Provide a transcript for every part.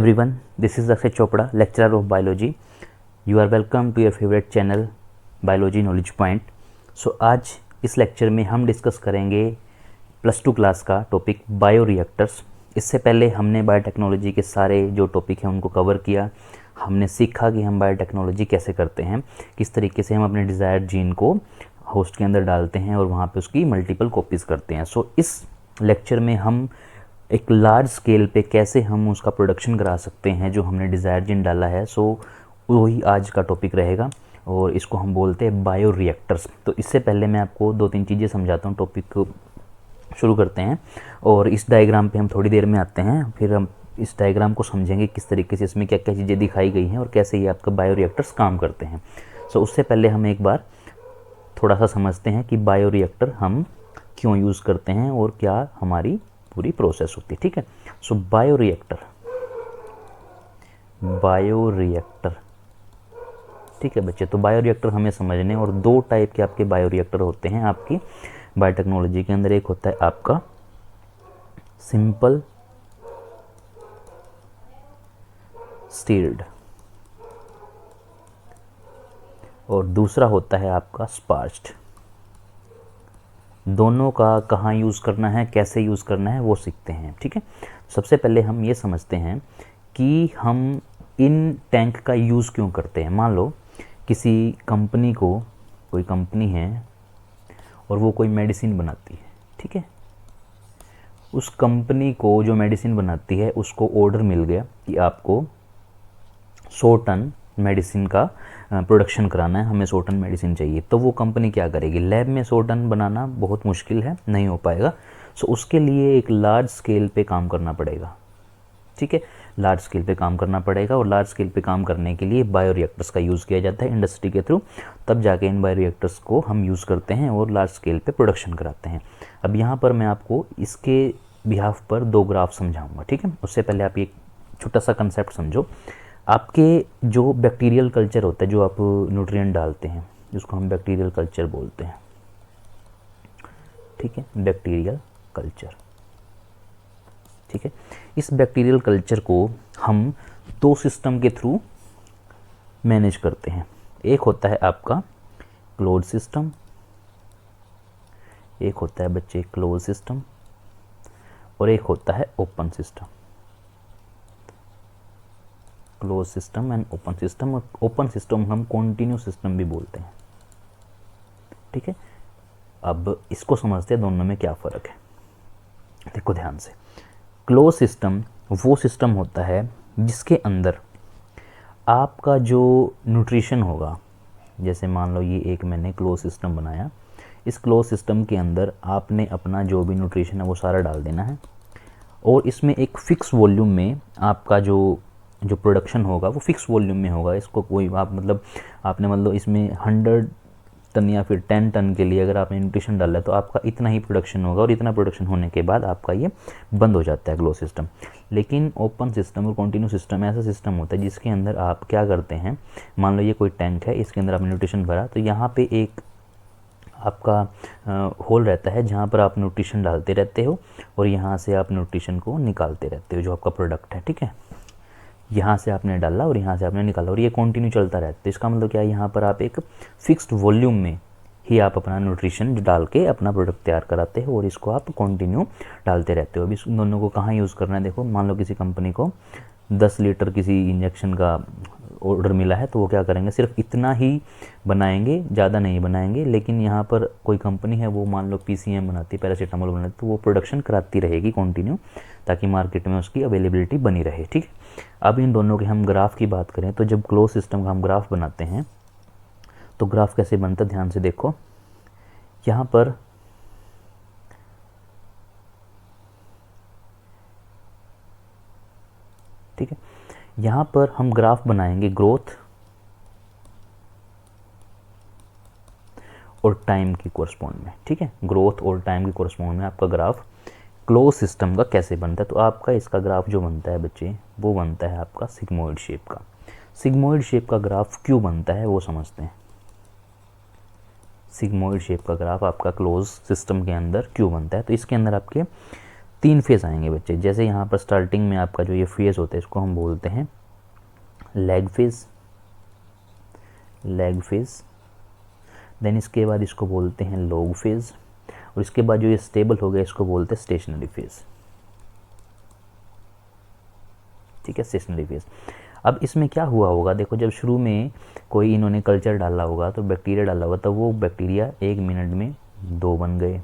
Everyone, this is Akshay Chopra, lecturer of biology. You are welcome to your favorite channel Biology Knowledge Point. So आज इस lecture में हम discuss करेंगे +2 class का topic bioreactors. इससे पहले हमने बायोटेक्नोलॉजी के सारे जो टॉपिक हैं उनको कवर किया। हमने सीखा कि हम बायोटेक्नोलॉजी कैसे करते हैं, किस तरीके से हम अपने डिज़ायर्ड जीन को होस्ट के अंदर डालते हैं और वहाँ पे उसकी मल्टीपल कॉपीज़ करते हैं। सो इस लेक्चर में हम एक लार्ज स्केल पे कैसे हम उसका प्रोडक्शन करा सकते हैं जो हमने डिज़ायर जीन डाला है। सो वही आज का टॉपिक रहेगा और इसको हम बोलते हैं बायोरिएक्टर्स। तो इससे पहले मैं आपको 2-3 चीज़ें समझाता हूँ। टॉपिक शुरू करते हैं और इस डायग्राम पे हम थोड़ी देर में आते हैं, फिर हम इस डायग्राम को समझेंगे किस तरीके से इसमें क्या क्या चीज़ें दिखाई गई हैं और कैसे ये आपका बायोरिएक्टर्स काम करते हैं। सो उससे पहले हम एक बार थोड़ा सा समझते हैं कि बायोरिएक्टर हम क्यों यूज़ करते हैं और क्या हमारी पूरी प्रोसेस होती है। ठीक है। सो बायोरिएक्टर ठीक है बच्चे। तो बायोरिएक्टर हमें समझने, और 2 टाइप के आपके बायोरिएक्टर होते हैं आपकी बायोटेक्नोलॉजी के अंदर। एक होता है आपका सिंपल स्टीर्ड और दूसरा होता है आपका स्पार्ज्ड। दोनों का कहाँ यूज़ करना है, कैसे यूज़ करना है वो सीखते हैं। ठीक है। सबसे पहले हम ये समझते हैं कि हम इन टैंक का यूज़ क्यों करते हैं। मान लो किसी कंपनी को, कोई कंपनी है और वो कोई मेडिसिन बनाती है। ठीक है। उस कंपनी को जो मेडिसिन बनाती है उसको ऑर्डर मिल गया कि आपको 100 टन मेडिसिन का प्रोडक्शन कराना है, हमें 100 टन मेडिसिन चाहिए। तो वो कंपनी क्या करेगी, लैब में 100 टन बनाना बहुत मुश्किल है, नहीं हो पाएगा। सो उसके लिए एक लार्ज स्केल पे काम करना पड़ेगा। ठीक है। लार्ज स्केल पे काम करना पड़ेगा और लार्ज स्केल पे काम करने के लिए बायोरिएक्टर्स का यूज़ किया जाता है इंडस्ट्री के थ्रू। तब जाके इन बायोरिएक्टर्स को हम यूज़ करते हैं और लार्ज स्केल पे प्रोडक्शन कराते हैं। अब यहाँ पर मैं आपको इसके बिहाफ पर 2 ग्राफ समझाऊँगा। ठीक है। उससे पहले आप एक छोटा सा कंसेप्ट समझो। आपके जो बैक्टीरियल कल्चर होता है, जो आप न्यूट्रिएंट डालते हैं, जिसको हम बैक्टीरियल कल्चर बोलते हैं। ठीक है। Bacterial culture. ठीक है। इस बैक्टीरियल कल्चर को हम 2 सिस्टम के थ्रू मैनेज करते हैं। एक होता है आपका क्लोज सिस्टम, एक होता है बच्चे क्लोज सिस्टम, और एक होता है open system. Close system and open system. और ओपन सिस्टम हम कॉन्टिन्यूस सिस्टम भी बोलते हैं। ठीक है। अब इसको समझते हैं दोनों में क्या फ़र्क है। देखो ध्यान से। क्लोज सिस्टम वो सिस्टम होता है जिसके अंदर आपका जो न्यूट्रिशन होगा, जैसे मान लो ये एक मैंने क्लोज सिस्टम बनाया, इस क्लोज सिस्टम के अंदर आपने अपना जो भी न्यूट्रिशन है वो सारा डाल देना है और इसमें एक फ़िक्स वॉल्यूम में आपका जो प्रोडक्शन होगा वो फिक्स वॉल्यूम में होगा। इसको कोई आप आपने इसमें 100 टन या फिर 10 टन के लिए अगर आपने न्यूट्रिशन डाला है तो आपका इतना ही प्रोडक्शन होगा और इतना प्रोडक्शन होने के बाद आपका ये बंद हो जाता है क्लोज सिस्टम। लेकिन ओपन सिस्टम और कॉन्टिन्यूस सिस्टम ऐसा सिस्टम होता है जिसके अंदर आप क्या करते हैं, मान लो ये कोई टैंक है, इसके अंदर आपने न्यूट्रिशन भरा, तो यहाँ पर एक आपका होल रहता है जहाँ पर आप न्यूट्रिशन डालते रहते हो और यहाँ से आप न्यूट्रिशन को निकालते रहते हो, जो आपका प्रोडक्ट है। ठीक है। यहाँ से आपने डाला और यहाँ से आपने निकाला और ये कंटिन्यू चलता रहता है। इसका मतलब क्या है, यहाँ पर आप एक फिक्स्ड वॉल्यूम में ही आप अपना न्यूट्रिशन डाल के अपना प्रोडक्ट तैयार कराते हो और इसको आप कंटिन्यू डालते रहते हो। अभी इन दोनों को कहाँ यूज़ करना है, देखो मान लो किसी कंपनी को 10 लीटर किसी इंजेक्शन का ऑर्डर मिला है, तो वो क्या करेंगे, सिर्फ इतना ही बनाएंगे, ज़्यादा नहीं बनाएंगे। लेकिन यहाँ पर कोई कंपनी है वो मान लो PCM बनाती है, पैरासीटामोल बनाती है, तो वो प्रोडक्शन कराती रहेगी कंटिन्यू ताकि मार्केट में उसकी अवेलेबिलिटी बनी रहे। ठीक है। अब इन दोनों के हम ग्राफ की बात करें तो जब क्लोज सिस्टम का हम ग्राफ बनाते हैं तो ग्राफ कैसे बनता है, ध्यान से देखो। यहाँ पर ठीक है, यहाँ पर हम ग्राफ बनाएंगे ग्रोथ और टाइम की कोरस्पॉन्ड में। ठीक है। ग्रोथ और टाइम की कोरस्पॉन्ड में आपका ग्राफ क्लोज सिस्टम का कैसे बनता है। तो आपका इसका ग्राफ जो बनता है बच्चे, वो बनता है आपका सिग्मोइड शेप का। सिग्मोइड शेप का ग्राफ क्यों बनता है वो समझते हैं। सिग्मोइड शेप का ग्राफ आपका क्लोज सिस्टम के अंदर क्यों बनता है, तो इसके अंदर आपके 3 फेज़ आएंगे बच्चे। जैसे यहाँ पर स्टार्टिंग में आपका जो ये फेज़ होता है इसको हम बोलते हैं लैग फेज़, देन इसके बाद इसको बोलते हैं लॉग फेज़, और इसके बाद जो ये स्टेबल हो गया इसको बोलते हैं स्टेशनरी फेज़। ठीक है, स्टेशनरी फेज़। अब इसमें क्या हुआ होगा, देखो जब शुरू में कोई इन्होंने कल्चर डाला होगा तो बैक्टीरिया डाला होगा, तो वो बैक्टीरिया 1 मिनट में 2 बन गए,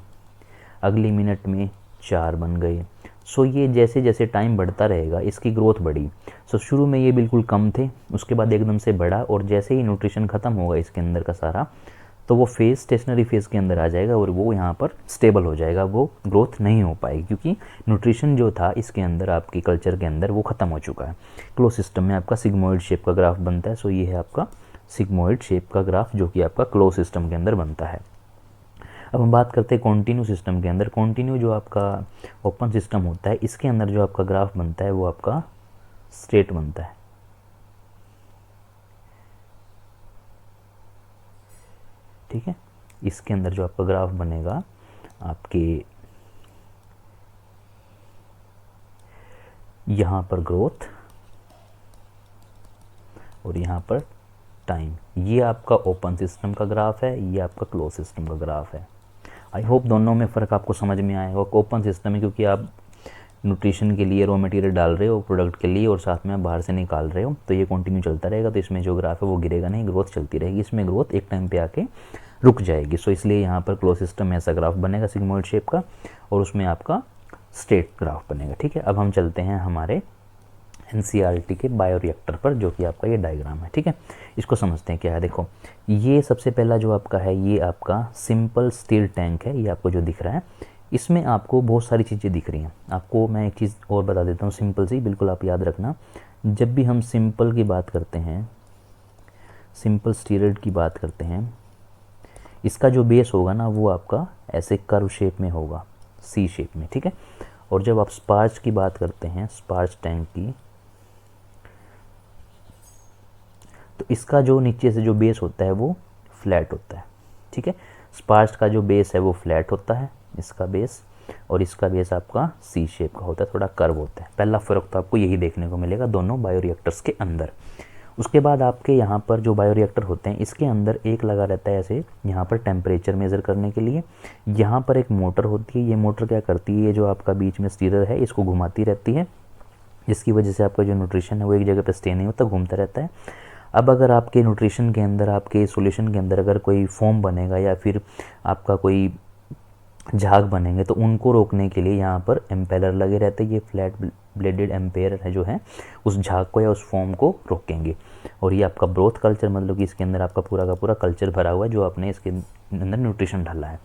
अगली मिनट में 4 बन गए। सो ये जैसे जैसे टाइम बढ़ता रहेगा इसकी ग्रोथ बढ़ी। सो शुरू में ये बिल्कुल कम थे, उसके बाद एकदम से बढ़ा, और जैसे ही न्यूट्रिशन ख़त्म होगा इसके अंदर का सारा, तो वो फेज़ स्टेशनरी फेज़ के अंदर आ जाएगा और वो यहाँ पर स्टेबल हो जाएगा, वो ग्रोथ नहीं हो पाएगी क्योंकि न्यूट्रिशन जो था इसके अंदर आपकी कल्चर के अंदर वो ख़त्म हो चुका है। क्लोज सिस्टम में आपका सिग्मोइड शेप का ग्राफ बनता है। सो ये है आपका सिग्मोइड शेप का ग्राफ जो कि आपका क्लोज सिस्टम के अंदर बनता है। अब हम बात करते हैं कॉन्टिन्यू सिस्टम के अंदर। कॉन्टिन्यू जो आपका ओपन सिस्टम होता है इसके अंदर जो आपका ग्राफ बनता है वो आपका स्ट्रेट बनता है। ठीक है, इसके अंदर जो आपका ग्राफ बनेगा आपके यहाँ पर ग्रोथ और यहाँ पर टाइम, ये आपका ओपन सिस्टम का ग्राफ है, ये आपका क्लोज सिस्टम का ग्राफ है। आई होप दोनों में फ़र्क आपको समझ में आएगा। ओपन सिस्टम है क्योंकि आप न्यूट्रिशन के लिए रॉ मटेरियल डाल रहे हो प्रोडक्ट के लिए और साथ में आप बाहर से निकाल रहे हो, तो ये कंटिन्यू चलता रहेगा, तो इसमें जो ग्राफ है वो गिरेगा नहीं, ग्रोथ चलती रहेगी। इसमें ग्रोथ एक टाइम पे आके रुक जाएगी। सो इसलिए यहाँ पर क्लोज सिस्टम में ऐसा ग्राफ बनेगा सिग्मोइड शेप का, और उसमें आपका स्ट्रेट ग्राफ बनेगा। ठीक है, अब हम चलते हैं हमारे NCERT के बायोरिएक्टर पर, जो कि आपका ये डायग्राम है। ठीक है, इसको समझते हैं क्या है। देखो ये सबसे पहला जो आपका है ये आपका सिंपल स्टील टैंक है, ये आपको जो दिख रहा है इसमें आपको बहुत सारी चीज़ें दिख रही हैं। आपको मैं एक चीज़ और बता देता हूँ सिंपल सी, बिल्कुल आप याद रखना। जब भी हम सिंपल की बात करते हैं, सिंपल स्टीरॉयड की बात करते हैं, इसका जो बेस होगा ना वो आपका ऐसे कर्व शेप में होगा, सी शेप में। ठीक है, और जब आप स्पार्ज की बात करते हैं, स्पार्ज टैंक की, तो इसका जो नीचे से जो बेस होता है वो फ्लैट होता है। ठीक है, स्पार्ज का जो बेस है वो फ्लैट होता है, इसका बेस, और इसका बेस आपका सी शेप का होता है, थोड़ा कर्व होता है। पहला फ़र्क तो आपको यही देखने को मिलेगा दोनों बायोरिएक्टर्स के अंदर। उसके बाद आपके यहाँ पर जो बायोरिएक्टर होते हैं इसके अंदर एक लगा रहता है ऐसे, यहाँ पर टेम्परेचर मेज़र करने के लिए। यहाँ पर एक मोटर होती है, ये मोटर क्या करती है, ये जो आपका बीच में स्टीरर है इसको घुमाती रहती है, जिसकी वजह से आपका जो न्यूट्रिशन है वो एक जगह पर स्टे नहीं होता, घूमता रहता है। अब अगर आपके न्यूट्रिशन के अंदर, आपके सॉल्यूशन के अंदर अगर कोई फोम बनेगा या फिर आपका कोई झाग बनेंगे तो उनको रोकने के लिए यहाँ पर एम्पेलर लगे रहते हैं। ये फ्लैट ब्लेडेड एम्पेयर है जो है उस झाग को या उस फोम को रोकेंगे। और ये आपका ब्रोथ कल्चर, मतलब कि इसके अंदर आपका पूरा का पूरा कल्चर भरा हुआ है जो आपने इसके अंदर न्यूट्रिशन डाला है।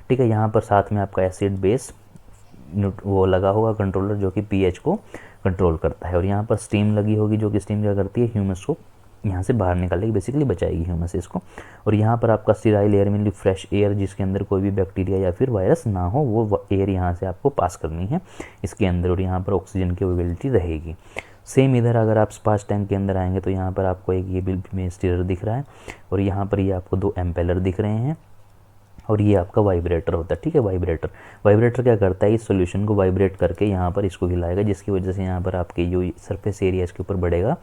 ठीक है, यहाँ पर साथ में आपका एसिड बेस वो लगा होगा कंट्रोलर जो कि pH को कंट्रोल करता है। और यहाँ पर स्टीम लगी होगी जो कि स्टीम क्या करती है, ह्यूमस को यहाँ से बाहर निकालेगी, बेसिकली बचाएगी ह्यूमस से इसको। और यहाँ पर आपका स्टीराइल एयर, मीनली फ्रेश एयर जिसके अंदर कोई भी बैक्टीरिया या फिर वायरस ना हो, वो एयर यहाँ से आपको पास करनी है इसके अंदर, और यहाँ पर ऑक्सीजन की अवेलेबिलिटी रहेगी। सेम इधर अगर आप स्पार्ज टैंक के अंदर आएंगे तो यहाँ पर आपको एक ये बिल में स्टीरर दिख रहा है, और यहाँ पर ये आपको 2 एम्पेलर दिख रहे हैं, और ये आपका वाइब्रेटर होता है। ठीक है, वाइब्रेटर क्या करता है, इस सॉल्यूशन को वाइब्रेट करके यहाँ पर इसको हिलाएगा, जिसकी वजह से यहाँ पर आपके जो सरफेस एरिया इसके ऊपर बढ़ेगा,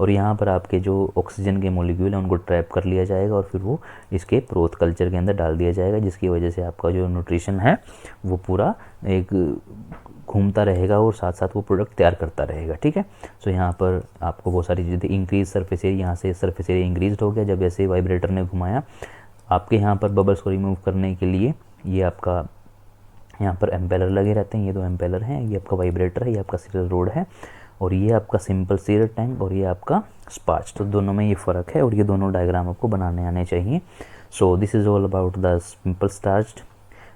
और यहाँ पर आपके जो ऑक्सीजन के मॉलिक्यूल हैं उनको ट्रैप कर लिया जाएगा, और फिर वो इसके ब्रोथ कल्चर के अंदर डाल दिया जाएगा, जिसकी वजह से आपका जो न्यूट्रिशन है वो पूरा एक घूमता रहेगा और साथ साथ वो प्रोडक्ट तैयार करता रहेगा। ठीक है, सो यहाँ पर आपको बहुत सारी चीज़ें, इंक्रीज सरफेस एरिया, यहाँ से सरफेस एरिया इंक्रीज हो गया जब ऐसे वाइब्रेटर ने घुमाया। आपके यहाँ पर बबल्स को रिमूव करने के लिए ये आपका यहाँ पर एम्पेलर लगे रहते हैं, ये 2 एम्पेलर हैं, ये आपका वाइब्रेटर है, ये आपका सीरियल रोड है, और ये आपका सिंपल सीरियल टैंक, और ये आपका स्पार्ज। तो दोनों में ये फ़र्क है और ये दोनों डायग्राम आपको बनाने आने चाहिए। So this is all about the simple starched,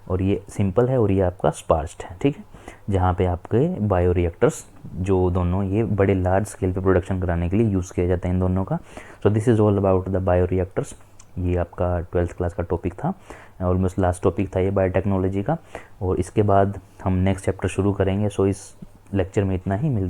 और ये सिंपल है और ये आपका स्पार्ज्ड है। ठीक है, जहाँ पे आपके बायोरिएक्टर्स जो दोनों ये बड़े लार्ज स्केल पे प्रोडक्शन कराने के लिए यूज़ किया जाता है इन दोनों का। सो this is all about the bioreactors. ये आपका 12th क्लास का टॉपिक था, ऑलमोस्ट लास्ट टॉपिक था ये बायोटेक्नोलॉजी का, और इसके बाद हम नेक्स्ट चैप्टर शुरू करेंगे। सो इस लेक्चर में इतना ही।